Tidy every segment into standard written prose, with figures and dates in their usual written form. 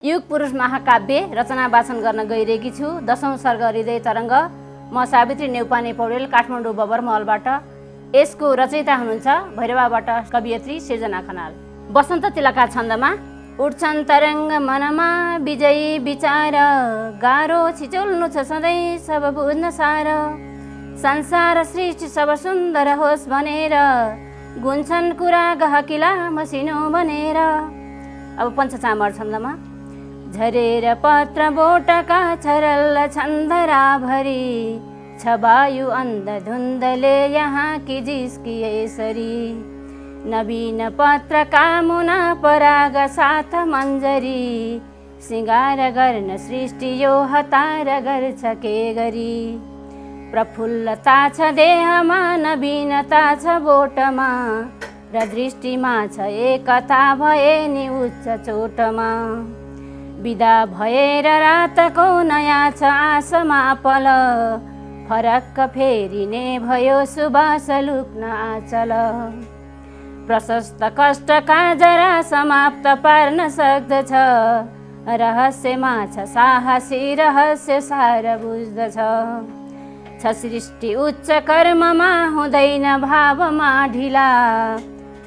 युग पुरुष महाकाव्य रचना वाचन गर्न गइरहेकी छु। 10औं सर्ग हृदय तरङ्ग। म सावित्री नेउपाने पौडेल, काठमाडौँ बबर महलबाट। यसको रचयिता हुनुहुन्छ भैरवाबाट कवियत्री सृजना खनाल। वसन्त तिलका छन्दमा उठ्छन् तरङ्ग मनमा विजयी विचार, गाह्रो छिचोल्नु छ सधैँ सब बुझ्न सार। संसार सृष्टि सब सुन्दर होस् भनेर, गुन्छन् कुरा गहकिला मसिनो बनेर। अब पञ्चचामर छन्दमा झरेर पत्र बोटका छरल छन्दरा भरी, छ वायु अन्ध धुन्धले यहाँ कि जिस्की यसरी। नवीन पत्रका मुना पराग साथ मञ्जरी, सिँगार गर्न सृष्टि यो हतार गर्छ के गरी। प्रफुल्लता छ देहमा नवीनता छ बोटमा, र दृष्टिमा छ एकता भए नि उच्च चोटमा। बिदा भएर रातको नयाँ छ आसमा पल, फरक्क फेरिने भयो सुबास लुक्न आचल। प्रशस्त कष्टका जरा समाप्त पार्न सक्दछ, रहस्यमा छ साहसी रहस्य सार बुझ्दछ। छ सृष्टि उच्च कर्ममा हुँदैन भावमा ढिला,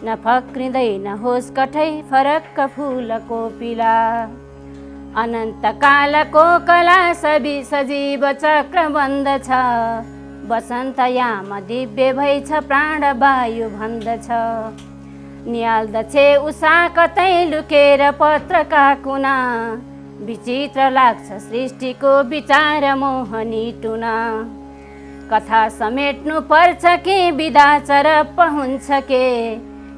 न फक्रिँदैन होस् कठै फरक्क फुलको पिला। अनन्त कालको कला सबि सजीव चक्र बन्द छ, वसन्त याम दिव्य भई छ प्राण वायु भन्दछ। निहाल्दछ उषा कतै लुकेर पत्रका कुना, विचित्र लाग्छ सृष्टिको विचार मोहनी टुना। कथा समेट्नु पर्छ के विधा चरप हुन्छ के,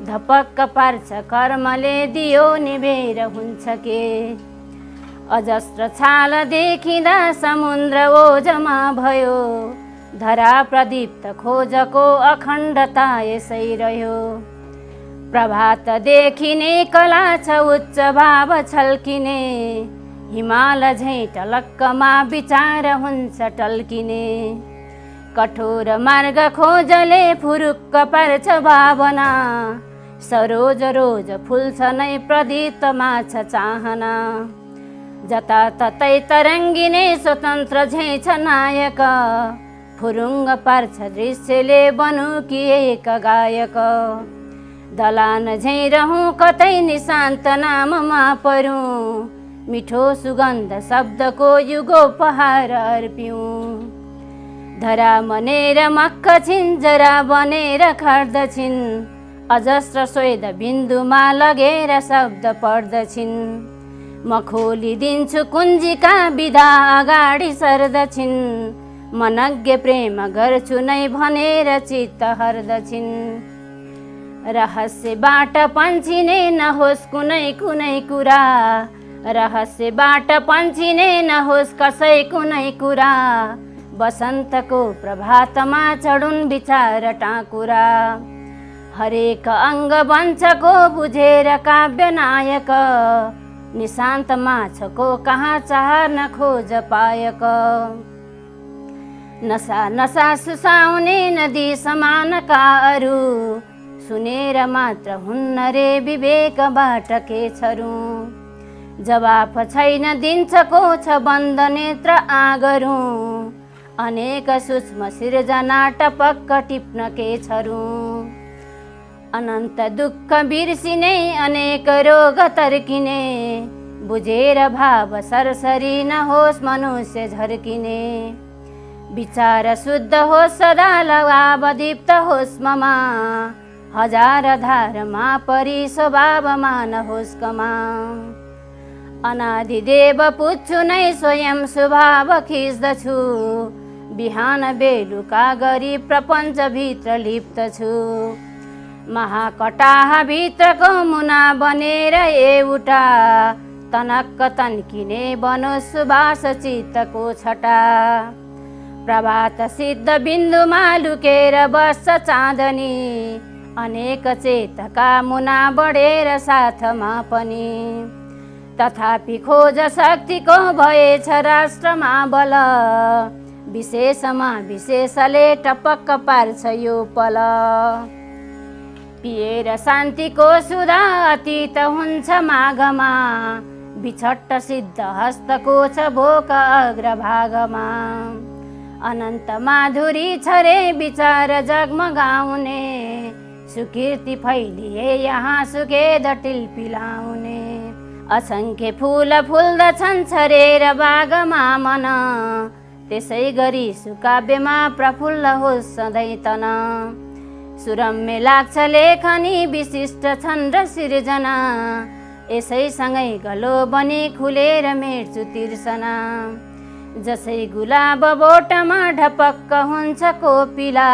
धपक्क पार्छ कर्मले दियो निबेर हुन्छ के। अजस्त्र छाल देखिँदा समुद्र ओजमा भयो, धरा प्रदीप्त खोजको अखण्डता यसै रह्यो। प्रभात देखिने कला छ उच्च भाव छल्किने, हिमाल झैँ टलक्कमा विचार हुन्छ टल्किने। कठोर मार्ग खोजले फुरुक्क पार्छ भावना, सरोज रोज फुल्छ नै प्रदीप्तमा छ चाहना। जताततै तरङ्गिने स्वतन्त्र झैँ छ नायक, फुरुङ्ग पार्छ दृश्यले बनु कि एक गायक। दलान झैँ रहँ कतै निशान्त नाममा परूँ, मिठो सुगन्ध शब्दको युगोपहार अर्प्यौँ। धरा बनेर मक्ख छिन् जरा बनेर खर्दछिन्, अजस्त्र स्वेद बिन्दुमा लगेर शब्द पढ्दछिन्। म खोलिदिन्छु कुञ्जिका विधा अगाडि सर्दछिन्, मनज्ञ प्रेम गर्छु नै भनेर चित्त हर्दछिन्। रहस्यबाट पन्छिने नहोस् कुनै कुनै कुरा, रहस्यबाट पन्छिने नहोस् कसै कुनै कुरा। वसन्तको प्रभातमा चढुन् विचार टाँकुरा, हरेक अङ्ग वंशको बुझेर काव्य नायक। निशान्त माछको कहाँ चाहन खोज पायक, नसा नसा सुसाउने नदी समानका अरू, सुनेर मात्र हुन्न रे विवेकबाट के छरू। जवाफ छैन दिन्छको छ बन्द नेत्र आगरू, अनेक सूक्ष्म सिर्जना टपक्क टिप्न के छरू। अनन्त दुःख बिर्सिने अनेक रोग तर्किने, बुझेर भाव सरसरी नहोस् मनुष्य झर्किने। विचार शुद्ध होस् सदा लगाव दीप्त होस् ममा, हजार धारमा परि स्वभावमा नहोस् कमा। अनादिदेव पुज्छु नै स्वयं स्वभाव खिच्दछु, बिहान बेलुका गरी प्रपञ्चभित्र लिप्त छु। महाकटाह भित्रको मुना बनेर एउटा, तनक्क तन्किने बनोस् सुबास चित्तको छटा। प्रभात सिद्ध बिन्दुमा लुकेर बस्छ चाँदनी, अनेक चेतका मुना बढेर साथमा पनि। तथापि खोज शक्तिको भएछ राष्ट्रमा बल, विशेषमा विशेषले टपक्क पार्छ यो पल। पिएर शान्तिको सुधा अतीत हुन्छ माघमा, बिछट्ट सिद्ध हस्तको छ भोक अग्रभागमा। अनन्त माधुरी छ रे विचार जगमगाउने, सुकीर्ति फैलिए यहाँ सुकेद टिल्पिलाउने। असङ्ख्य फुल फुल्दछन् छरेर बागमा मन, त्यसै गरी सुकाव्यमा प्रफुल्ल होस् सधैँ तन। सुरम्य लाग्छ लेखनी विशिष्ट छन् र सिर्जना, यसैसँगै गलो बनी खुलेर मेट्छु तिर्सना। जसै गुलाब बोटमा ढपक्क हुन्छ कोपिला,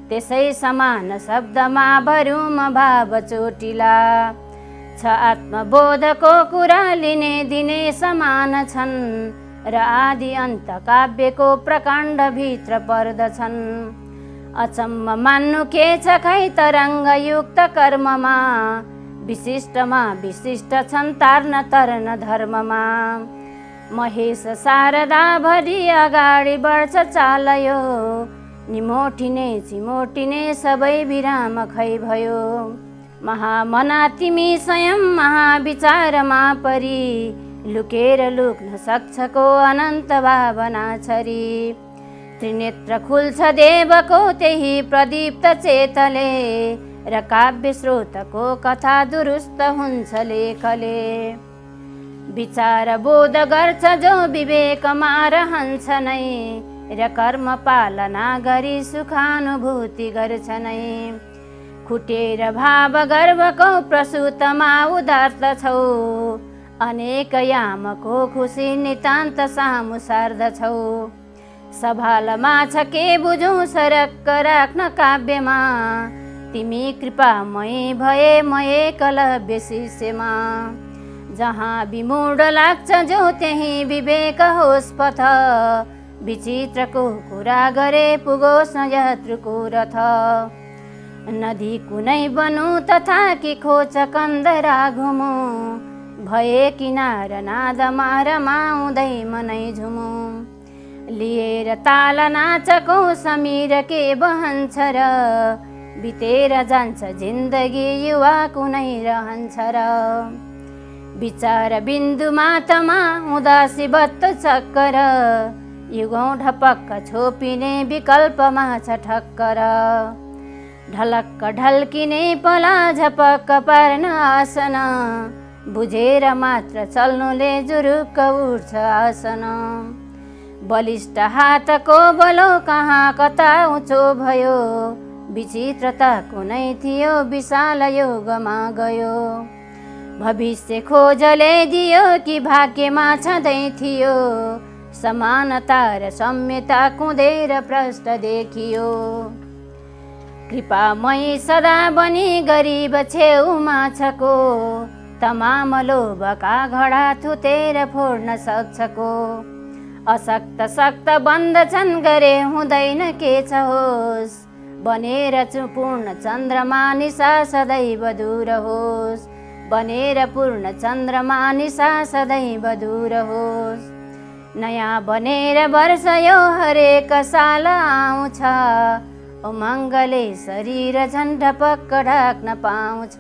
त्यसै समान शब्दमा भरुम भाव चोटिला। छ आत्मबोधको कुरा लिने दिने समान छन्, र आदि अन्त काव्यको प्रकाण्ड भित्र पर्दछन्। अचम्म मान्नु के छ खै तरङ्गयुक्त कर्ममा, विशिष्टमा विशिष्ट छन् तार्न तर्न धर्ममा। महेश शारदा भरी अगाडि बढ्छ चालयो, निमोटिने चिमोटिने सबै विराम खै भयो। महामना तिमी स्वयं महाविचारमा परी, लुकेर लुक्न सक्छको अनन्त भावना छरी। त्रिनेत्र खुल्छ देवको त्यही प्रदीप्त चेतले, र काव्य स्रोतको कथा दुरुस्त हुन्छ लेखले। विचार बोध गर्छ जो विवेकमा रहन्छ नै, र कर्म पालना गरी सुखानुभूति गर्छ नै। खुटेर भाव गर्वको प्रसूतमा उदार्त छौ, अनेक यामको खुसी नितान्त सामु सार्दछौ। सभालमा छ के बुझौँ सरक्क राख्न काव्यमा, तिमी कृपामय भए म एकलव्य शिष्यमा। जहाँ विमूढ लाग्छ जो त्यही विवेक होस् पथ, विचित्रको कुरा गरे पुगोस् न यत्रुको रथ। नदी कुनै बनु तथा कि खोच कन्दरा घुमु, भए किनार नादमा रमाउँदै मनै झुमु। लिएर ताल नाचको समीर के बहन्छ र, बितेर जान्छ जिन्दगी युवा कुनै रहन्छ र। विचार बिन्दु माथमा उदासी बत्त चक्कर, युगौँ ढपक्क छोपिने विकल्पमा छ ठक्कर। ढलक्क ढल्किने पला झपक्क पार्न आसन, बुझेर मात्र चल्नुले जुरुक्क उठ्छ आसन। बलिष्ठ हातको बलो कहाँ कता उँचो भयो, विचित्रता कुनै थियो विशाल योगमा गयो। भविष्य खोजले दियो कि भाग्यमा छँदै थियो, समानता र सम्यता कुँदेर प्रष्ट देखियो। कृपामयी सदा बनी गरिब छेउमा छको, तमाम लोभका घडा थुतेर फोड्न सक्छको। असक्त सक्त बन्दछन् गरे हुँदैन के छ होस्, बनेर पूर्ण चन्द्रमा निशा सदैव दूर होस्। बनेर पूर्ण चन्द्रमा निशा सदैव दूर होस्। नयाँ बनेर वर्ष यो हरेक साल आउँछ, उमङ्गले शरीर झन् ढपक्क ढाक्न पाउँछ।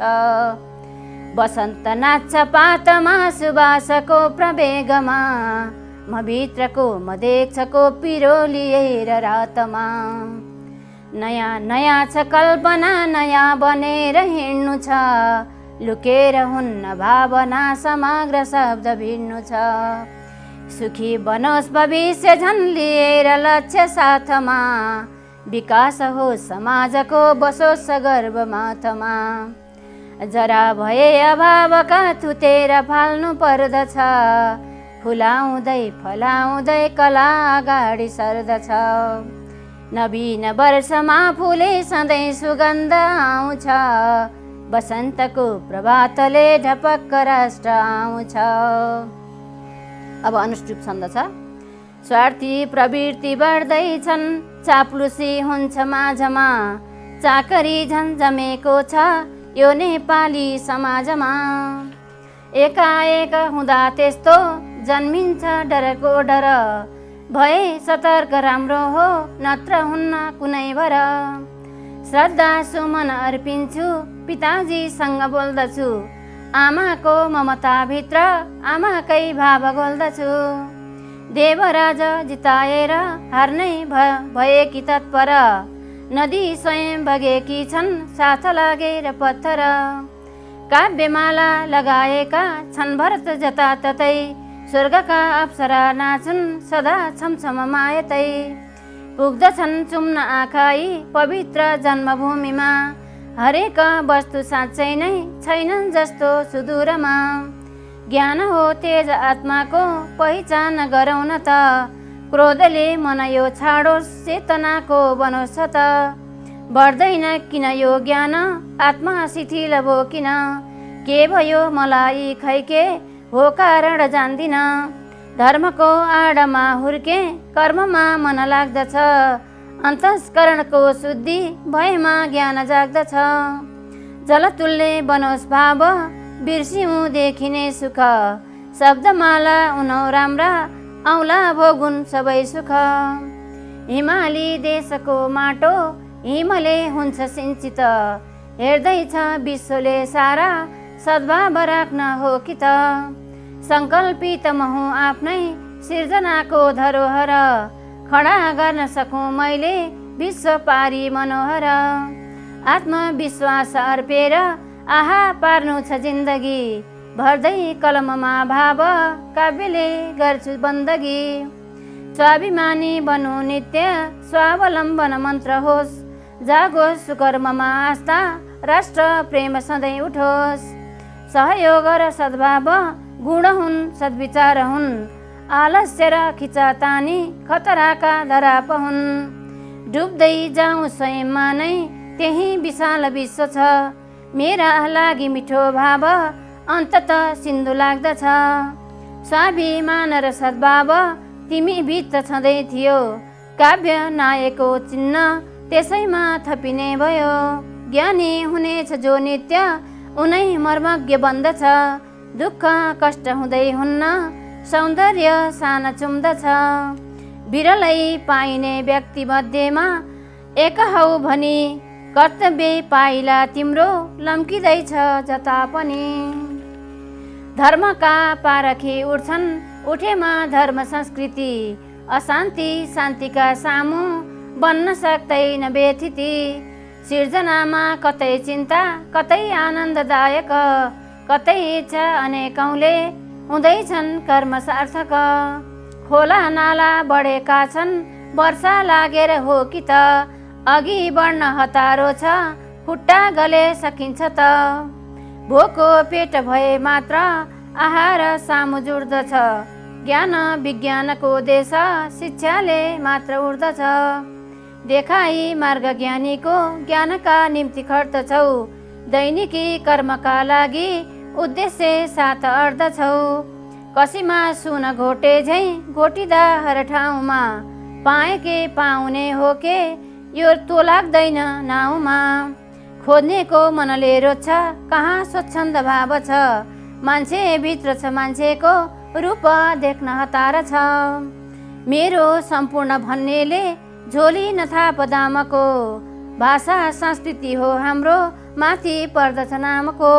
बसन्त नाच्छ पातमा सुबासको प्रवेगमा, म भित्रको म देख्छको पिरो लिएर रातमा। नयाँ नयाँ छ कल्पना नयाँ बनेर हिँड्नु छ, लुकेर हुन्न भावना समग्र शब्द भिड्नु छ। सुखी बनोस् भविष्य झन् लिएर लक्ष्य साथमा, विकास हो समाजको बसोस् गर्व माथमा। जरा भए अभावका थुतेर फाल्नु पर्दछ, फुलाउँदै फलाउँदै कला अगाडि सर्दछ। नवीन वर्षमा फुले सधैँ सुगन्ध आउँछ, बसन्तको प्रभातले ढपक्क राष्ट्र आउँछ। अब अनुष्टुप छन्द छ। स्वार्थी प्रवृत्ति बढ्दैछन्, चाप्लुसी हुन्छ माझमा, चाकरी झन् जमेको छ यो नेपाली समाजमा। एकाएक हुँदा त्यस्तो जन्मिन्छ डरको डर, भए सतर्क राम्रो हो नत्र हुन्न कुनै भर। श्रद्धा सुमन अर्पिन्छु पिताजीसँग बोल्दछु, आमाको ममताभित्र आमाकै भाव घोल्दछु। देवराज जिताएर हार्नै भएकी तत्पर, नदी स्वयं बगेकी छन् साथ लागेर पत्थर। काव्यमाला लगाएका छन् भरत जताततै, स्वर्गका अप्सरा नाचुन् सदा छमछम मायतै। पुग्दछन् चुम्न आँखा यी पवित्र जन्मभूमिमा, हरेक वस्तु साँच्चै नै छैनन् जस्तो सुदूरमा। ज्ञान हो तेज आत्माको पहिचान गरौँ न त, क्रोधले मन यो छाडोस् चेतनाको बनोस् त। बढ्दैन किन यो ज्ञान आत्मा शिथिल भो किन, के भयो मलाई खैके हो कारण जान्दिन। धर्मको आडमा हुर्के कर्ममा मन लाग्दछ, अन्तस्करणको शुद्धि भएमा ज्ञान जाग्दछ। जलतुल्य बनोस् भाव बिर्सिउँ देखिने सुख, शब्दमाला उनौ राम्रा औला भोगुन् सबै सुख। हिमाली देशको माटो हिमले हुन्छ सिञ्चित, हेर्दैछ विश्वले सारा सद्भाव राख्न हो कि त। सङ्कल्पित महु आफ्नै सिर्जनाको धरोहर, खडा गर्न सकौँ मैले विश्व पारी मनोहर। आत्मविश्वास अर्पेर आहा पार्नु छ जिन्दगी, भर्दै कलममा भाव काव्यले गर्छु बन्दगी। स्वाभिमानी बनु नित्य स्वावलम्बन मन्त्र होस्, जागोस् सुकर्ममा आस्था राष्ट्र प्रेम सधैँ उठोस्। सहयोग र सद्भाव गुण हुन् सद्विचार हुन्, आलस्य र खिचातानी खतराका धराप हुन्। डुब्दै जाउँ स्वयंमा नै त्यही विशाल विश्व छ, मेरा लागि मिठो भाव अन्तत सिन्धु लाग्दछ। स्वाभिमान र सद्भाव तिमी भित्र छँदै थियो, काव्य नायकको चिन्ह त्यसैमा थपिने भयो। ज्ञानी हुनेछ जो नित्य उनै मर्मज्ञ बन्दछ, दुःख कष्ट हुँदै हुन्न सौन्दर्य सान चुम्दछ। विरलै पाइने व्यक्ति मध्येमा एक हौ भनी, कर्तव्य पाइला तिम्रो लम्किँदैछ जता पनि। धर्मका पारखी उठ्छन् उठेमा धर्म संस्कृति, अशान्ति शान्तिका सामु बन्न सक्दैन व्यथिति। सिर्जनामा कतै चिन्ता कतै आनन्ददायक, कतै इच्छा अनेकौँले हुँदैछन् कर्म सार्थक। खोला नाला बढेका छन् वर्षा लागेर हो कि त, अघि बढ्न हतारो छ खुट्टा गले सकिन्छ त। भोको पेट भए मात्र आहार सामु जुड्दछ, ज्ञान विज्ञानको देश शिक्षाले मात्र उड्दछ। देखाई मार्ग ज्ञानीको ज्ञानका निम्ति खट्दछौ, दैनिकी कर्मका लागि उद्देश्य साथ अड्दछौ। कसीमा सुन घोटे झैँ घोटिँदा हर ठाउँमा, पाएके पाउने हो के यो तो लाग्दैन नाउँमा। खोज्नेको मनले रोज्छ कहाँ स्वच्छन्द भाव छ, मान्छे भित्र छ मान्छेको रूप देख्न हतार छ। मेरो सम्पूर्ण भन्नेले झोली नथाप दामको, भाषा संस्कृति हो हाम्रो माथि पर्दछ नामको।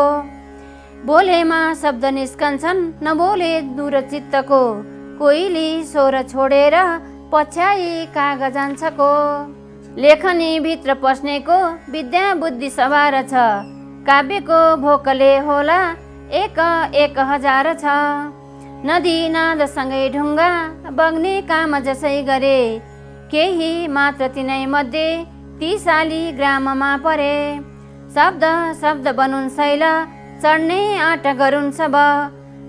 बोलेमा शब्द निस्कन्छन् नबोले दूरचित्तको, कोइली स्वर छोडेर पछ्याई कागज जान्छको। लेखनी भित्र पस्नेको विद्या बुद्धि सवार छ, काव्यको भोकले होला एक एक हजार छ। नदी नादसँगै ढुङ्गा बग्ने काम जसै गरे, केही मात्र तिनै मध्ये ती शालिग्राममा परे। शब्द शब्द बनुन् शैल चढ्ने आँट गरून् सब,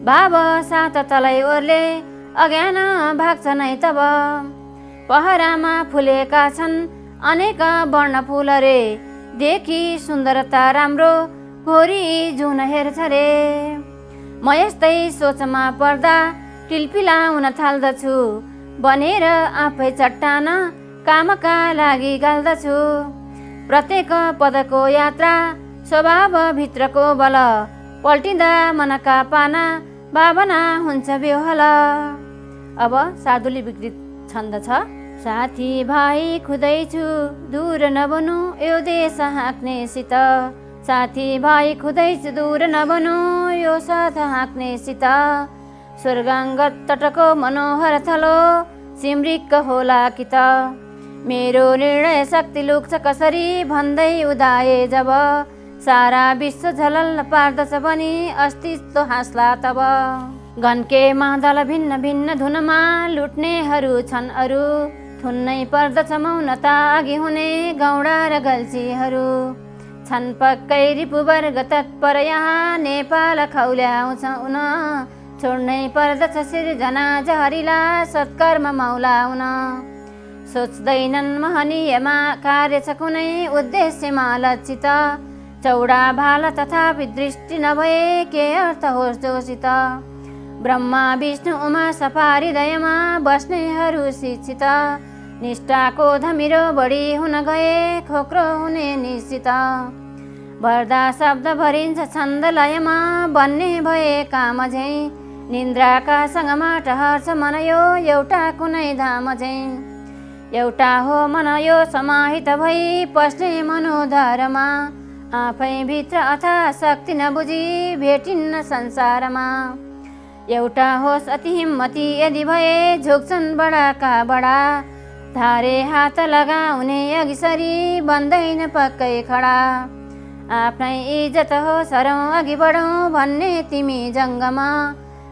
भाव साथ तलै ओर्ले अज्ञान भाग्छ नै तब। पहरामा फुलेका छन् अनेक वर्ण फुल रे, देखि सुन्दरता राम्रो घोरी जुन हेर्छ रे। म यस्तै सोचमा पर्दा टिलपिलाउन थाल्दछु, बनेर आफै चट्टान कामका लागि गाल्दछु। प्रत्येक पदको यात्रा स्वभाव भित्रको बल, पल्टिँदा मनका पाना भावना हुन्छ बेहोल। अब शार्दूली विकृत छन्द छ। साथी भाइ खुदैछु दूर नबनु यो देश हाँक्नेसित, साथी भाइ खुदैछु दूर नबनु यो साथ हाँक्नेसित। स्वर्गाङ्गत तटको मनोहर थलो सिमरिक्क होला कि त। मेरो निर्णय शक्ति लुक्छ कसरी भन्दै उदाए जब। सारा विश्व झलल्ल पार्दछ पनि अस्तित्व हाँस्ला तब। घन्के मादल भिन्न भिन्न धुनमा लुट्नेहरू छन् अरू। थुन्नै पर्दछ मौनता अघि हुने गौडा र गल्छीहरू। छन् पक्कै रिपुवर्ग तत्पर यहाँ नेपाल खौल्याउँछ उन। छोड्नै पर्दछ सिर्जना जहरिला सत्कर्म मौलाउन। सोच्दैनन् महनीयमा कार्य छ कुनै उद्देश्यमा लक्षित। चौडा भाला तथापि दृष्टि नभए के अर्थ होस् जोसित। ब्रह्मा विष्णु उमा सफारी दयमा बस्नेहरू शिक्षित। निष्ठाको धमिरो बढी हुन गए खोक्रो हुने निश्चित। भर्दा शब्द भरिन्छ छन्द लयमा बन्ने भए काम झैँ। निन्द्राका सँगमा टहर्छ मन यो एउटा कुनै धाम झैँ। एउटा हो मन यो समाहित भई पस्ने मनोधरमा। आफै भित्र अथा शक्ति नबुझी भेटिन्न संसारमा। एउटा होस् अति हिम्मती यदि भए झुक्छन् बडाका बडा। धारे हात लगाउने अघि सरी बन्दैन पक्कै खडा। आफ्नै इज्जत हो सरौँ अघि बढौँ भन्ने तिमी जङ्गमा।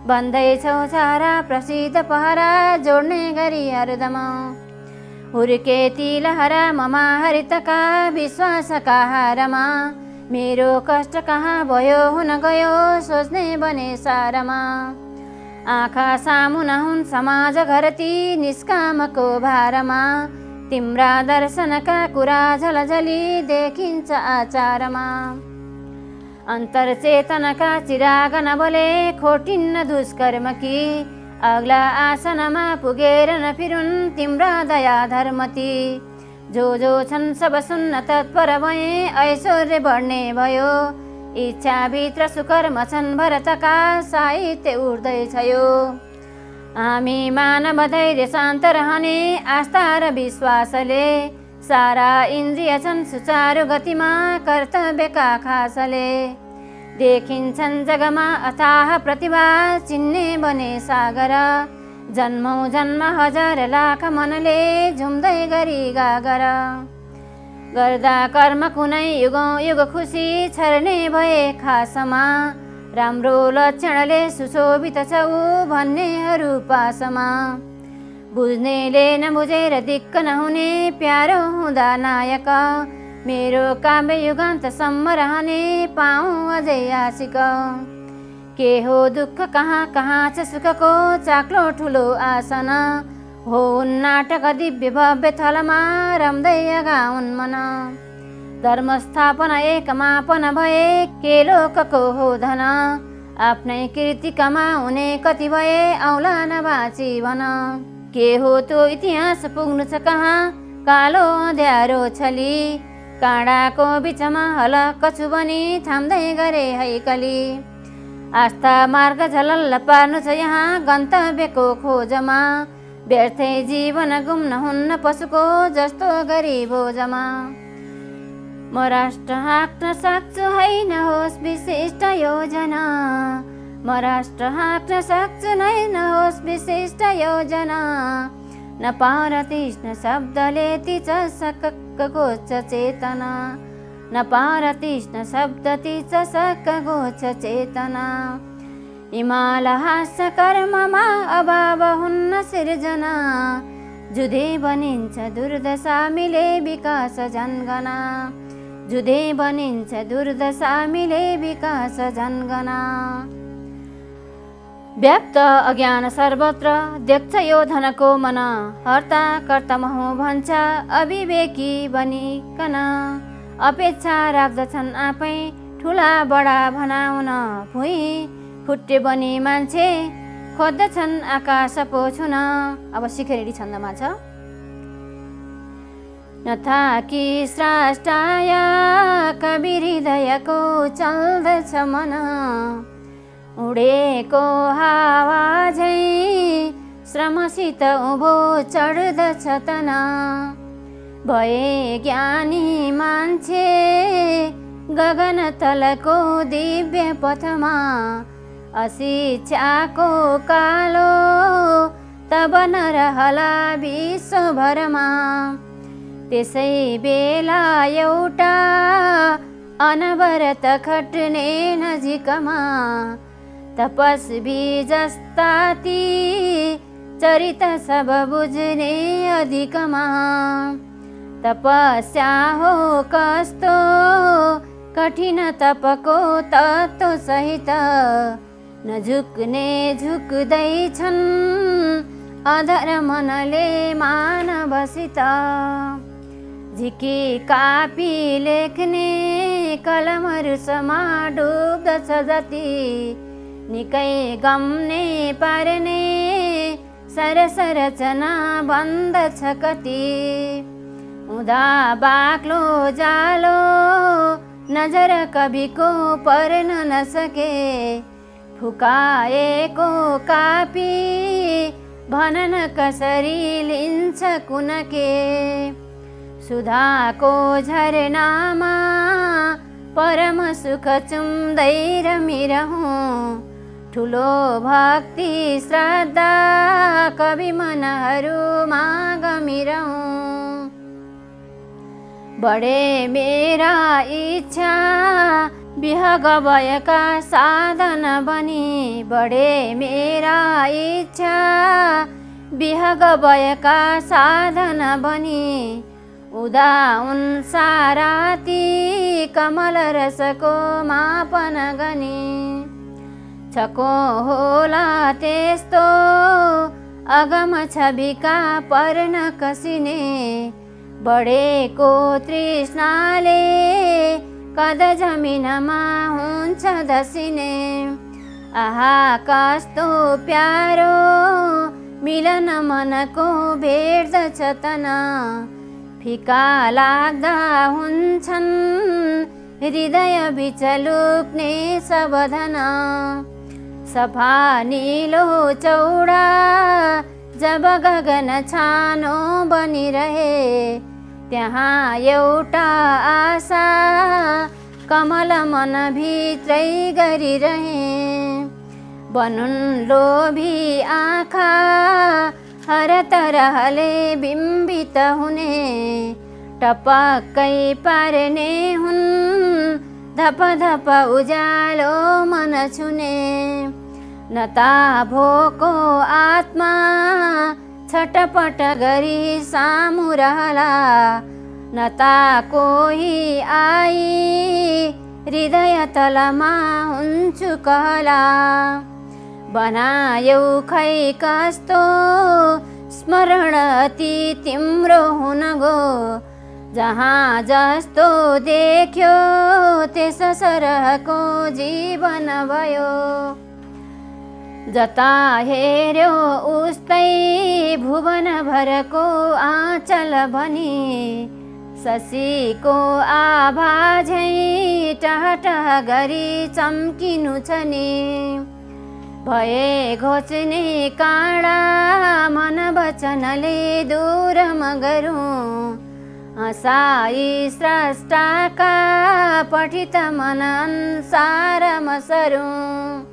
भन्दैछौ छारा प्रसिद्ध पहरा जोड्ने गरी हरदम। हुर्के ती लहरा ममा हरितका विश्वासका हारमा। मेरो कष्ट कहाँ भयो हुन गयो सोच्ने बने सारमा। आँखा सामु नहुन् समाज घरती निष्कामको भारमा। तिम्रा दर्शनका कुरा झलझली देखिन्छ आचारमा। अन्तर्चेतनका चिराग नबले खोटिन्न दुष्कर्म कि। अग्ला आसनमा पुगेर नफिरुन् तिम्रा दया धर्मती। जो छन् सब सुन्न तत्पर भए ऐश्वर्य बढ्ने भयो। इच्छाभित्र सुकर्म छन् भरतका साहित्य उड्दैछ यो। हामी मानव धैर्य शान्त रहने आस्था र विश्वासले। सारा इन्द्रिय छन् सुचारु गतिमा कर्तव्यका खासले। देखिन्छन् जगमा अथाह प्रतिभा चिन्ने बने सागर। जन्मौँ जन्म हजार लाख मनले झुम्दै गरी गागर। गर्दा कर्म कुनै युगौँ युग खुसी छर्ने भए खासमा। राम्रो लक्षणले सुशोभित छ ऊ भन्नेहरू पासमा। बुझ्नेले नबुझेर दिक्क नहुने प्यारो हुँदा नायक। मेरो काव्य युगान्तसम्म रहने पाऊँ अझै आशिक। के हो दुःख कहाँ कहाँ छ सुखको चाक्लो ठुलो आसन। हो नाटक दिव्य भव्य थलमा रम्दै अगाउन् मन। धर्मस्थापना एकमापन भए के लोकको हो धन। आफ्नै कृति कमाउने कति भए औला नबाची भन। के हो त्यो इतिहास पुग्नु छ कहाँ कालो अँध्यारो छली। काँडाको बिचमा हलक्क छु भनी थाम्दै गरे हैकली। आस्था मार्ग झलल्ल पार्नु छ यहाँ गन्तव्यको खोजमा। व्यर्थै जीवन गुम्न हुन्न पशुको जस्तो गरी भोजमा। म राष्ट्र हाँक्न सक्छु होइन होस् विशिष्ट योजना। म राष्ट्र हाँक्न सक्छु होइन होस् विशिष्ट योजना। नपार तीक्ष्ण शब्दले ती चसक्क गोच्छ चेतना। नपार तीक्ष्ण शब्द ती चसक्क गोच्छ चेतना। हिमाल हास्य कर्ममा अभाव हुन्न सिर्जना। जुधे बनिन्छ दुर्दशा मिले विकास जन्गना। जुधे बनिन्छ दुर्दशा मिले विकास जन्गना। व्याप्त अज्ञान सर्वत्र देख्छ यो धनको मन। हर्ता कर्ता म हुँ भन्छ अविवेकी बनिकन। अपेक्षा राख्दछन् आफै ठुला बडा भनाउन। भुइँ फुट्टे बनी मान्छे खोज्दछन् आकाश पोछुन। अब शिखरेडी छन्दमा छ। नथाकी स्रष्टाय कबीर हृदयको चल्दछ मन। उडेको हावा झैँ श्रमसित उँभो चढ्दछ तन। भए ज्ञानी मान्छे गगन तलको दिव्य पथमा अशिक्षाको कालो तब नरहला विश्वभरमा। त्यसै बेला एउटा अनवरत खट्ने नजिकमा तपस्वी जस्ता ती चरित सब बुझ्ने अधिकमा। तपस्या हो कस्तो कठिन तपको तत्त्व सहित नझुक्ने झुक्दैछन् अधर मनले मानवसित। झिकी कापी लेख्ने कलमहरूसमा डुब्दछ जति निकै गम्ने पार्ने सरसरचना बन्दछ कति। उदा बाक्लो जालो नजर कविको पर्न नसके फुकाएको कापी भनन कसरी लिन्छ कुनके। सुधाको झरनामा परम सुख चुम्दै रमिरहूँ ठुलो भक्ति श्रद्धा कवि मनहरूमा गमिरहूँ। बढे मेरा इच्छा विहग भएका साधन बनी। बढे मेरा इच्छा विहग भएका साधन बनी। उदा उन साराती कमल रसको मापन गनी। छको होला त्यस्तो अगम छविका पर्न कसिने बढेको तृष्णाले कद जमिनमा हुन्छ धसिने। आहा कस्तो प्यारो मिलन मनको भेट्दछ तना फिका लाग्दा हुन्छन् हृदय बिच लुक्ने सबधना। सफा नीलो चौडा जब गगन छानो बनिरहे त्यहाँ एउटा आशा कमल मन भित्रै गरिरहे। बनुन् लोभी आँखा हर तरहले बिम्बित हुने टपक्कै पार्ने हुन् धप धप उज्यालो मन छुने। नता भोको आत्मा छटपट गरी सामु रहला नता कोही आई हृदय तलमा हुन्छु कहला। बनायौ खै कस्तो स्मरण अति तिम्रो हुन गो जहाँ जस्तो देख्यो त्यस सरहको जीवन भयो। जता हेर्यो उस्तै भुवन भरको आँचल भनी शशीको आभा झैँ टहटह गरी चम्किनु छ नि। भए घोच्ने काँडा मन वचनले दूर मगरूँ हँसाई स्रष्टाका पठित मन अनुसार मसरूँ।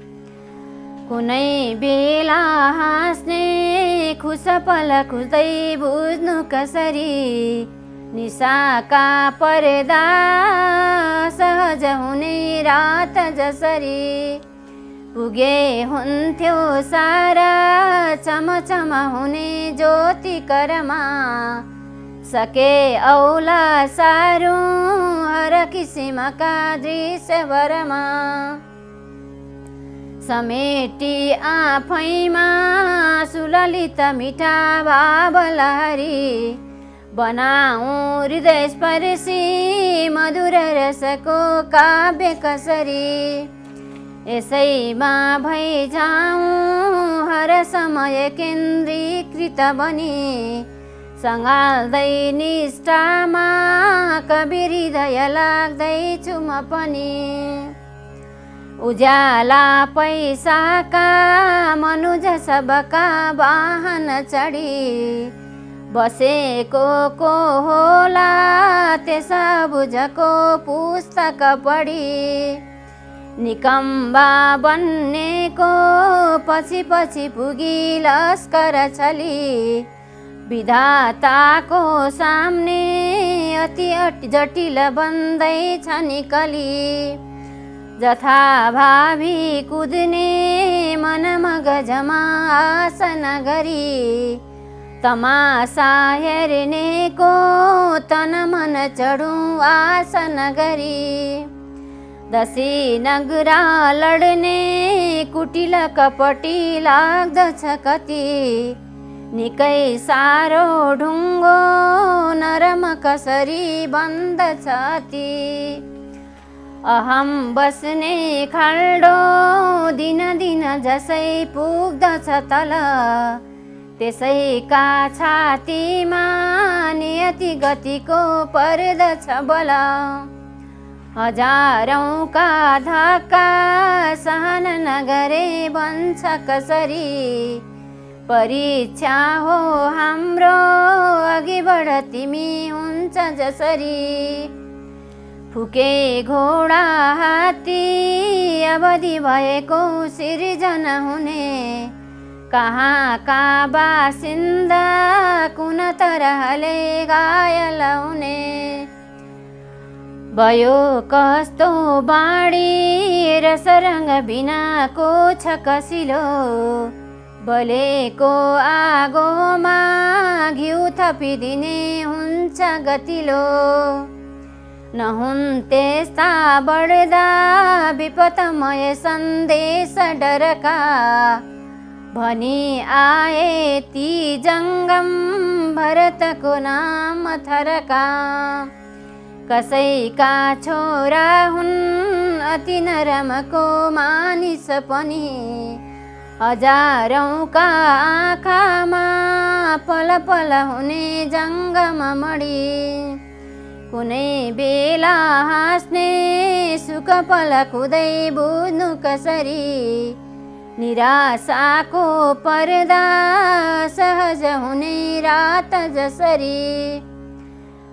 कुनै बेला हाँस्ने खुस पल खुस्दै बुझ्नु कसरी निशाका पर्दा सहज हुने रात जसरी। पुगे हुन्थ्यो सारा चमचम हुने ज्योति करमा सके औला सारू हर किसिमका दृश्यभरमा। समेटी आफैमा सुललित मिठा भाव लहरी बनाऊँ हृदय स्पर्शी मधुर रसको काव्य कसरी। यसैमा भइजाऊँ हर समय केन्द्रीकृत बनी सँगाल्दै निष्ठामा कवि हृदय लाग्दैछु म पनि। उज्याला पैसाका मनुज सबका वाहन चढी बसेको को होला त्यस बुझको पुस्तक पढी। निकम्बा बन्नेको पछि पछि पुगी लस्कर चली। विधाताको सामने अति जटिल बन्दैछ निकली। जथाभावी कुद्ने मन मगजमा आसन गरी। तमासा हेर्नेको तन मन चढौँ आसन गरी। दसी नगरा लड्ने कुटिल कपटी लाग्दछ कति। निकै सारो ढुङ्गो नरम कसरी बन्दछ अति। अहम बस्ने खाल्डो दिन दिन जसै पुग्दछ तल। त्यसैका छातीमा नियति गतिको पर्दछ बल। हजारौँका धक्का सहन नगरे बन्छ कसरी। परीक्षा हो हाम्रो अघि बढ तिमी हुन्छ जसरी। फुके घोडा हात्ती अवधि भएको सिर्जना हुने। कहाँ का बासिन्दा कुन तरहले घायल हुने। भयो कस्तो बाणी रसरङ्ग बिनाको छ कसिलो। बलेको आगोमा घिउ थपिदिने हुन्छ गतिलो। नहुन् त्यस्ता बढ्दा विपतमय सन्देश डरका। भनी आए ती जङ्गम भरतको नाम थरका। कसैका छोरा हुन् अति नरमको मानिस पनि। हजारौँका आँखामा पल पल हुने जङ्गम मडी। कुनै बेला हाँस्ने सुख पल खुदै बुझ्नु कसरी। निराशाको पर्दा सहज हुने रात जसरी।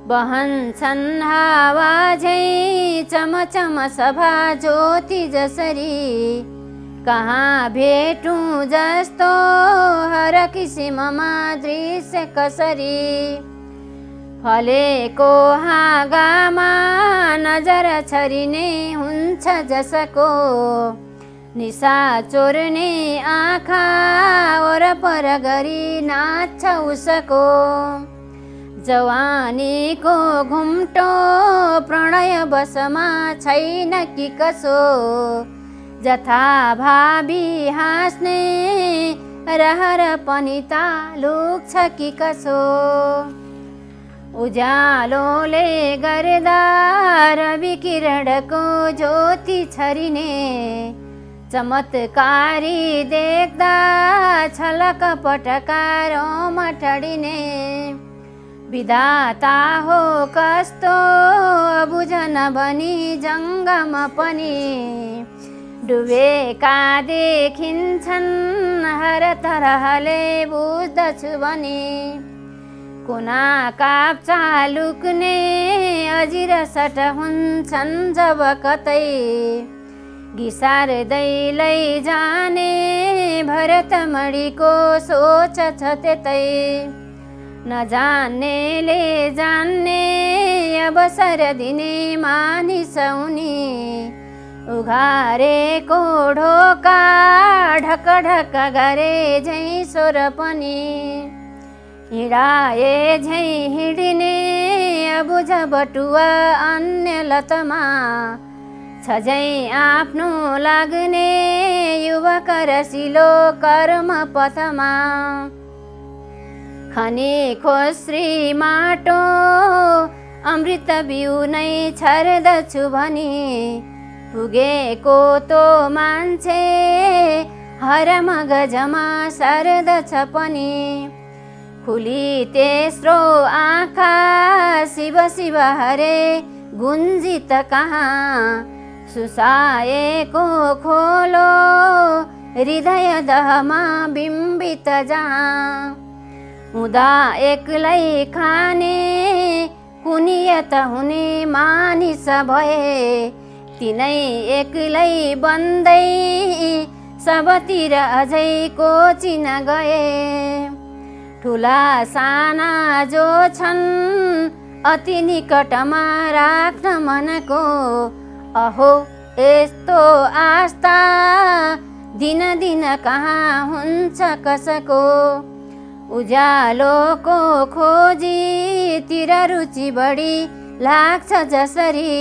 बहन्छन् हावा झैँ चमचम सभा ज्योति जसरी। कहाँ भेटौँ जस्तो हर किसिममा दृश्य कसरी। फलेको हाँगामा नजर छरिने हुन्छ जसको। निशा चोर्ने आँखा वरपर गरी नाच्छ उसको। जवानीको घुम्टो प्रणय बसमा छैन कि कसो। जथाभावी हाँस्ने रहर पनि तालुक्छ कि कसो। उज्यालोले गर्दा रवि किरणको ज्योति छरिने। चमत्कारी देख्दा छलक पटका रोम ठडिने। विधाता हो कस्तो बुझन भनी जङ्गम पनि। डुबेका देखिन्छन् हर तरहले बुझ्दछु भने। कुना काप्चा लुक्ने अजिर सट हुन्छन् जब कतै। घिसार्दै लैजाने भरतमणिको सोच छ त्यतै। नजान्नेले जान्ने अवसर दिने मानिस उनी। उघारेको ढोका ढक ढक गरे झैँ स्वर पनि। हिँडाए झैँ हिँडिने अबुझ बटुवा अन्य लतमा। छ झैँ आफ्नो लाग्ने युवक रसिलो कर्म पथमा। खनी खोस्री माटो अमृत बिउ नै छर्दछु भनी। पुगेको तो मान्छे हर मगजमा सर्दछ पनि। खुली तेस्रो आँखा शिव शिव हरे गुन्जित कहाँ। सुसाएको खोलो हृदय दहमा बिम्बित जहाँ। हुँदा एक्लै खाने कुनियत हुने मानिस भए, तिनै एक्लै बन्दै सबतिर अझै कोचिन गए। ठुला साना जो छन् अति निकटमा राख्न मनको, अहो यस्तो आस्था दिन दिन कहाँ हुन्छ कसको। उज्यालोको खोजीतिर रुचि बढी लाग्छ जसरी,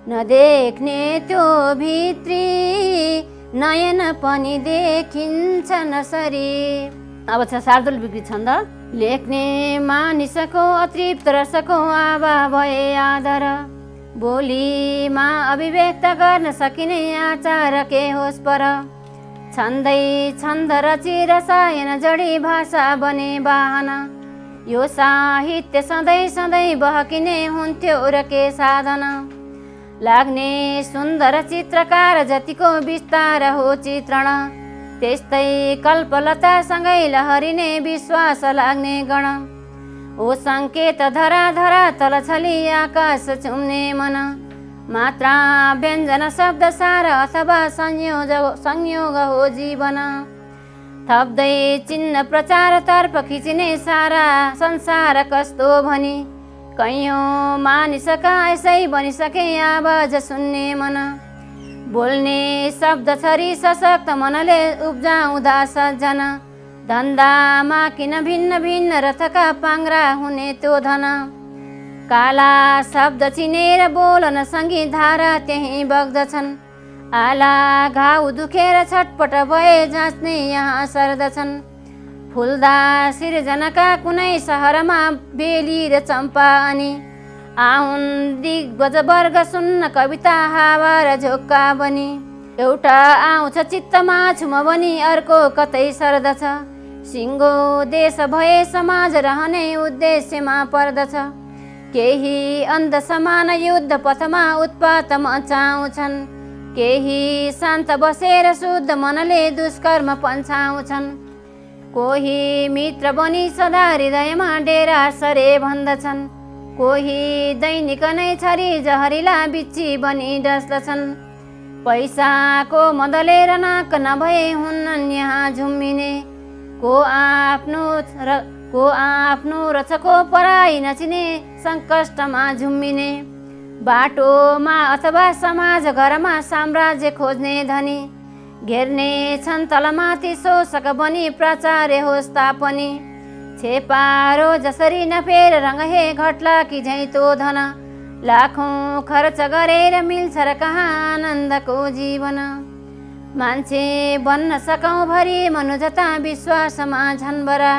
नदेख्ने त्यो भित्री नयन पनि देखिन्छ नसरी। अब छ शार्दूल विकृति छन्द। लेख्ने मानिसको अतृप्त रसको आवा भए आदर, बोलीमा अभिव्यक्त गर्न सकिने आचार के होस् पर। छन्दै छन्द रची रसायन जडी भाषा बने वाहन, यो साहित्य सधैँ सधैँ बहकिने हुन्थ्यो र के साधन। लाग्ने सुन्दर चित्रकार जतिको विस्तार हो चित्रण, त्यस्तै कल्पलतासँगै लहरिने विश्वास लाग्ने गण। ओ सङ्केत धरा धरा तल छली आकाश चुम्ने मन, मात्रा व्यञ्जन शब्द सार अथवा संयोग हो जीवन। थप्दै चिन्ह प्रचारतर्फ खिचिने सारा संसार कस्तो भनी, कैयौँ मानिसका यसै बनिसके आवाज सुन्ने मन। बोल्ने शब्द छरी सशक्त मनले उब्जाउँदा सज्जन, धन्दामा किन भिन्न भिन्न रथका पाङ्ग्रा हुने त्यो धन। काला शब्द चिनेर बोलन सङ्गीत धारा त्यहीँ बग्दछन्, आला घाउ दुखेर छटपट भए जाँच्ने यहाँ सर्दछन्। फुल्दा सिर्जनाका कुनै सहरमा बेली र चम्पा अनि, आउन् दिग्गज वर्ग सुन्न कविता हावा र झोक्का बनी। एउटा आउँछ चित्तमा छुम बनी अर्को कतै सर्दछ, सिङ्गो देश भए समाज रहने उद्देश्यमा पर्दछ। केही अन्ध समान युद्ध पथमा उत्पात मचाउँछन्, केही शान्त बसेर शुद्ध मनले दुष्कर्म पन्छाउँछन्। कोही मित्र बनी सदा हृदयमा डेरा सरे भन्दछन्, कोही दैनिक नै छरी जहरीला बिच्ची बनी डस्दछन्। पैसाको मदले नाक नभए हुन्नन् यहाँ झुम्मिने, को आफ्नो रछको पराई नचिने सङ्कष्टमा झुम्मिने। बाटोमा अथवा समाज घरमा साम्राज्य खोज्ने धनी, घेर्ने छन् तलमाथि शोषक बनी प्राचार्य होस् तापनि। छेपारो जसरी नफेर रङ्गे घट्ला कि झैँतो धन, लाखौँ खर्च गरेर मिल्छ र कहाँ आनन्दको जीवन। मान्छे बन्न सकौँ भरि मनुजता विश्वासमा झन्बरा,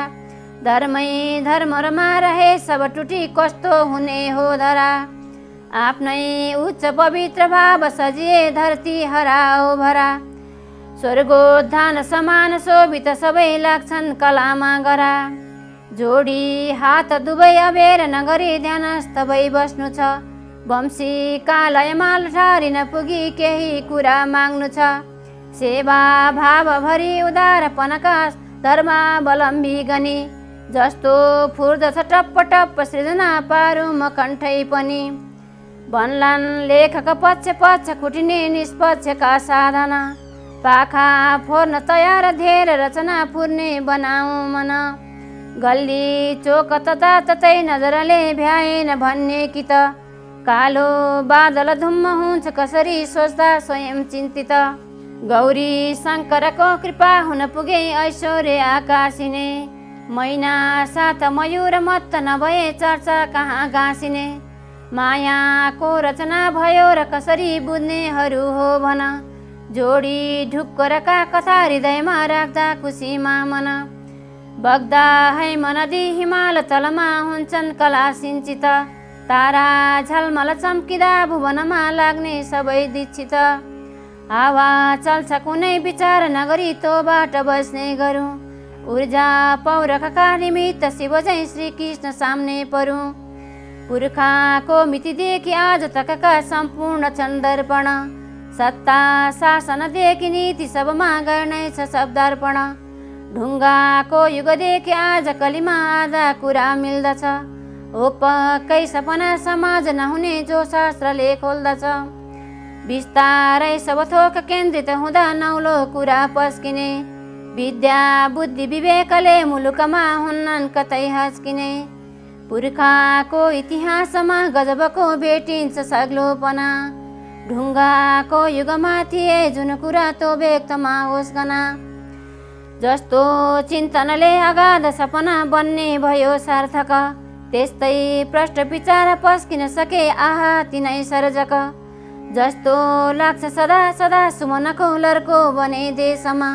धर्मै धर्ममा रहे सब टुटी कस्तो हुने हो धरा। आफ्नै उच्च पवित्र भाव सजिए धरती हराओ भरा, स्वर्गोत्थान समान शोभित सबै लाग्छन् कलामा गरा। जोडी हात दुवै अबेर नगरी ध्यानस्थ भई बस्नु छ, वंशी कालयमा लठारिन पुगी केही कुरा माग्नु छ। सेवा भाव भरी उदारपनका धर्मावलम्बी गनी, जस्तो फुर्दछ टप्प टप्प सृजना पारु म कण्ठै पनि। भन्लान् लेखक पक्ष पक्ष खुटिने निष्पक्षका साधना, पाखा फोर्न तयार धेर रचना फुर्ने बनाऊ मन। गल्ली चोक ततै नजरले भ्याएन भन्ने कि त, कालो बादल धुम्म हुन्छ कसरी सोच्दा स्वयं चिन्तित। गौरी शङ्करको कृपा हुन पुगे ऐश्वर्य आकाशिने, मैना साथ मयूर मत्त नभए चर्चा कहाँ गाँसिने। मायाको रचना भयो र कसरी बुझ्नेहरू हो भन, जोडी ढुक्करका कथा हृदयमा राख्दा खुसीमा मन। बग्दा हैम नदी हिमाल तलमा हुन्छन् कला सिञ्चित, तारा झलमल चम्किँदा भुवनमा लाग्ने सबै दीक्षित। हावा चल्छ कुनै विचार नगरी तोबाट बस्ने गरौँ, ऊर्जा पौरखका निमित्त शिव झैँ श्रीकृष्ण सामने परौँ। पुर्खाको मितिदेखि आज तकका सम्पूर्ण छन् दर्पण, सत्ता शासनदेखि नीति सबमा गर्नै छ शब्दार्पण। ढुङ्गाको युगदेखि आज कलीमा आधा कुरा मिल्दछ। हो पक्कै सपना समाज नहुने जो शास्त्रले खोल्दछ। बिस्तारै सब थोक केन्द्रित हुँदा नौलो कुरा पस्किने। विद्या बुद्धि विवेकले मुलुकमा हुन्नन् कतै हस्किने। पुर्खाको इतिहासमा गजबको भेटिन्छ सग्लोपना। ढुङ्गाको युगमा थिए जुन कुरा तो व्यक्तमा होस् गना। जस्तो चिन्तनले अगाध सपना बन्ने भयो सार्थक। त्यस्तै प्रष्ट विचार पस्किन सके आहा तिनै सर्जक। जस्तो लाग्छ सदा सदा सुमनको लर्को बने देशमा।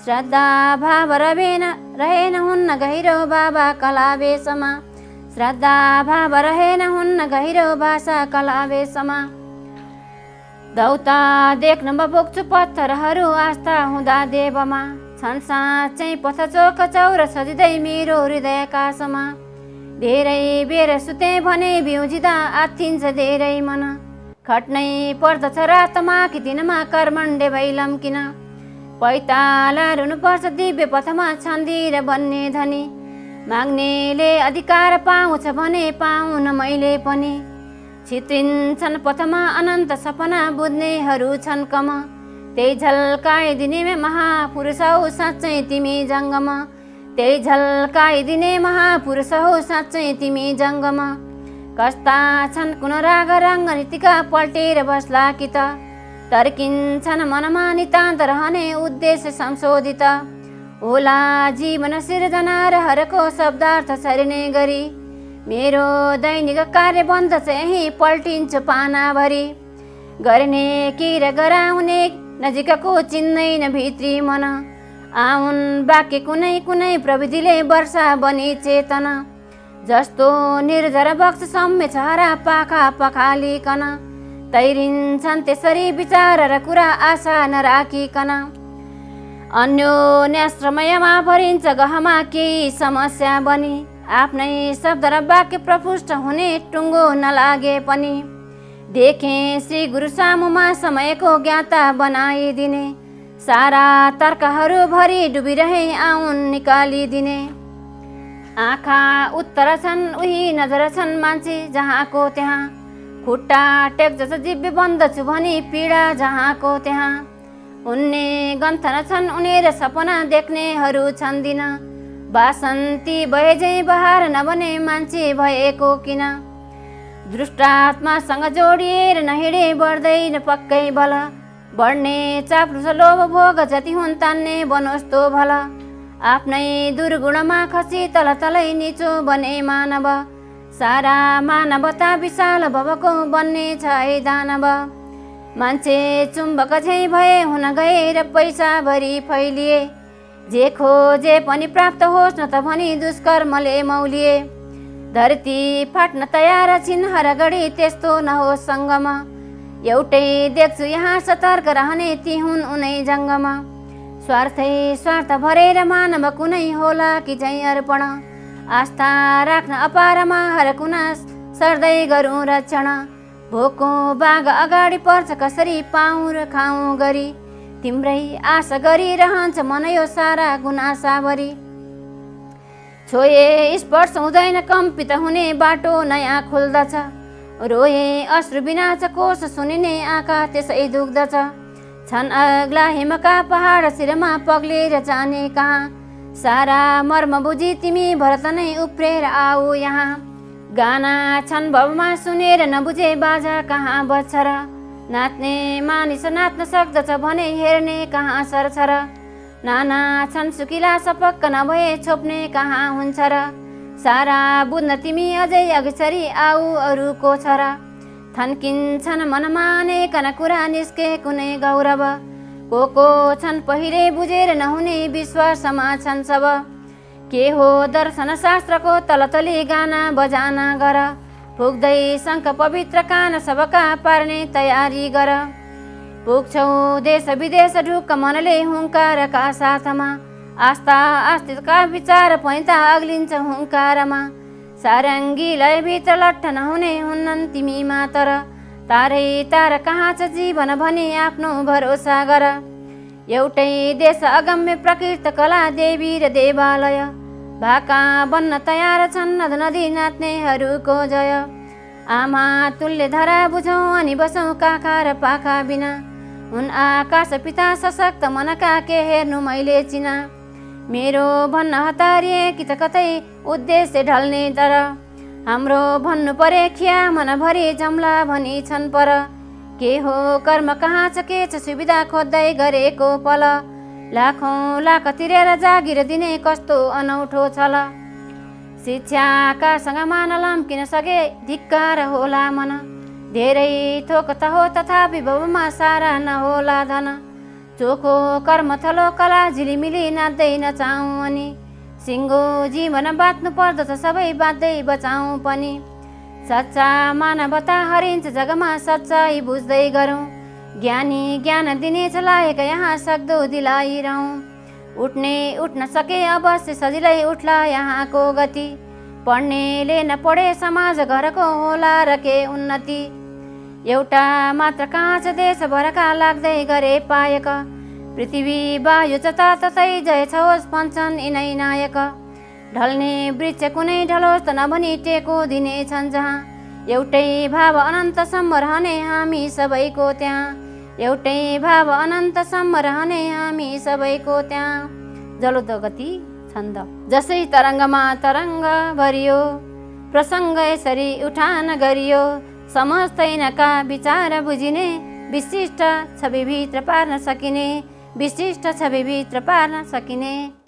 श्रद्धा भाव रहेन हुन्न गहिरो बाबा कलावेशमा। श्रद्धा भाव रहेन हुन्न गहिरो भाषा कलावेशमा। दौता देख्न पुग्छु पत्थरहरू आस्था हुँदा देवमा। छन् साँच्चै पथचोक चौर सजिँदै मेरो हृदय कासमा। धेरै बेर सुते भने बिउजिँदा आत्थिन्छ धेरै मन। खट्नै पर्दछ रातमा कि दिनमा कर्मण्डे भैलम किन। पैताला रुनुपर्छ दिव्य पथमा छन्दिर बन्ने धनी। माग्नेले अधिकार पाउँछ भने पाउन मैले पनि। छित्रिन्छन् पथमा अनन्त सपना बुझ्नेहरू छन् कम। त्यही झल्काइदिने महापुरुष हौ साँच्चै तिमी जङ्गम। त्यही झल्काइदिने महापुरुष हौ साँच्चै तिमी जङ्गम। कस्ता छन् कुन राग रङ्ग नीतिका पल्टेर बस्ला कि त। तर्किन्छन् मनमा नितान्त रहने उद्देश्य संशोधित। होला जीवन सिर्जना र हरको शब्दार्थ छरिने गरी। मेरो दैनिक कार्य बन्द छ यहीँ पल्टिन्छु पानाभरि। गर्ने कि र गराउने नजिकको चिन्दैन भित्री मन। आउन् वाक्य कुनै कुनै प्रविधिले वर्षा बनी चेतन। जस्तो निर्झर बक्स सम्मेछ हरा पाखा पखालिकन। तैरिन्छन् त्यसरी विचार र कुरा आशा नराखिकन। अन्योन्याश्रमयमा भरिन्छ गहमा केही समस्या बनी। आफ्नै शब्द र वाक्य प्रपुष्ट हुने टुङ्गो नलागे पनि। देखे श्री गुरु सामुमा समयको ज्ञाता बनाइदिने। सारा तर्कहरू भरि डुबिरहे आउन् निकालिदिने। आँखा उत्तर छन् उही नजर छन् मान्छे जहाँको त्यहाँ। खुट्टा टेक्छ जिब्बे बन्द छु भनी पीडा जहाँको त्यहाँ। उन्ने गन्थन छन् उनेर सपना देख्नेहरू छन् दिन। बासन्ती बहेझै बहार नबने मान्छे भएको किन। दृष्टात्मासँग जोडिएर नहिँडे बढ्दैन पक्कै भल। बढ्ने चाप्लुस लोभ भोग जति हुन् तान्ने बनोस् तो भल। आफ्नै दुर्गुणमा खसी तल तलै निचो बने मानव। सारा मानवता विशाल भवको बन्ने छ है दानव। मान्छे चुम्बक झै भए हुन गए र पैसा भरि फैलिए। जे खोजे पनि प्राप्त होस् न त भनी दुष्कर्मले मौलिए। धरती फाट्न तयार छिन् हर घडी त्यस्तो नहोस् सङ्गम। एउटै देख्छु यहाँ सतर्क रहने ती हुन् उनै जङ्गम। स्वार्थै स्वार्थ भरेर मानव कुनै होला कि झै अर्पण। आस्था राख्न अपारमा हर कुना सर्दै गरौँ रक्षण। भोको बाघ अगाडि पर्छ कसरी पाऊँ र खाऊँ गरी। तिम्रै आशा गरिरहन्छ मन यो सारा गुनासाभरि। छोए स्पर्श हुँदैन कम्पित हुने बाटो नयाँ खुल्दछ। रोए अश्रु बिना छ कोष सुनिने आँखा त्यसै दुख्दछ। छन् अग्ला हिमका पहाड शिरमा पग्लेर जाने कहाँ। सारा मर्म बुझी तिमी भरत नै उफ्रेर आऊ यहाँ। गाना छन् भवमा सुनेर नबुझे बाजा कहाँ बज्छ र। नाच्ने मानिस नाच्न सक्दछ भने हेर्ने कहाँ सर्छ र। नाना छन् सुकिला सपक्क नभए छोप्ने कहाँ हुन्छ र। सारा बुझ्न तिमी अझै अघिसरी आऊ अरूको छ र। थन्किन्छन् मनमा अनेकन कुरा निस्के कुनै गौरव। को छन् पहिले बुझेर नहुने विश्वासमा छन् सब। के हो दर्शन शास्त्रको तलतली गाना बजाना गर। पुग्दै शङ्ख पवित्र कान सबका पार्ने तयारी गर। पुग्छौ देश विदेश ढुक्क मनले हुङ्कारका साथमा। आस्था अस्तित्वका विचार पनि त अग्लिन्छ हुङ्कारमा। सारङ्गी लयभित्र लट्ठ नहुने हुन्नन् तिमीमा तर। तारै तार कहाँ छ जीवन भने आफ्नो भरोसा गर। एउटै देश अगम्य प्रकृत कला देवी र देवालय, भाका बन्न तयार छन् नद नदी नाच्नेहरूको जय। आमा तुल्य धरा बुझौँ अनि बसौँ काखा र पाखा बिना, हुन् आकाश पिता सशक्त मनका के हेर्नु मैले चिना। मेरो भन्न हतारिए कि त कतै उद्देश्य ढल्ने तर, हाम्रो भन्नु परे खिया मनभरि जम्ला भनी छन् पर। के हो कर्म कहाँ छ के छ सुविधा खोज्दै गरेको पल, लाखौँ लाख तिरेर जागिर दिने कस्तो अनौठो छल। शिक्षाकासँग मान लम्किन सके धिक्कार होला मन, धेरै थोक त हो तथापि भवमा सारा नहोला धन। चोखो कर्म थलो कला झिलिमिली नाच्दै नचाउँ अनि, सिङ्गो जीवन बाँच्नु पर्दछ सबै बाँच्दै बचाउँ पनि। सच्चा मानवता हरिन्छ जगमा सच्चाइ बुझ्दै गरौँ, ज्ञानी ज्ञान दिनेछ लायक यहाँ सक्दो दिलाइरहँ। उठ्ने उठ्न सके अवश्य सजिलै उठ्ला यहाँको गति, पढ्नेले नपढे समाज घरको होला र के उन्नति। एउटा मात्र कहाँ छ देशभरका लाग्दै गरे पायक, पृथ्वी वायु जताततै जय छ होस् भन्छन् यिनै नायक। ढल्ने वृक्ष कुनै ढलोस् त नभनी टेको दिने छन् जहाँ, एउटै भाव अनन्तसम्म रहने हामी सबैको त्यहाँ, एउटै भाव अनन्तसम्म रहने हामी सबैको त्यहाँ। जलोद गति छन्द। जसै तरङ्गमा तरङ्ग भरियो, प्रसङ्ग यसरी उठान गरियो, समस्तैनका विचार बुझिने, विशिष्ट छविभित्र पार्न सकिने, विशिष्ट छविभित्र पार्न सकिने।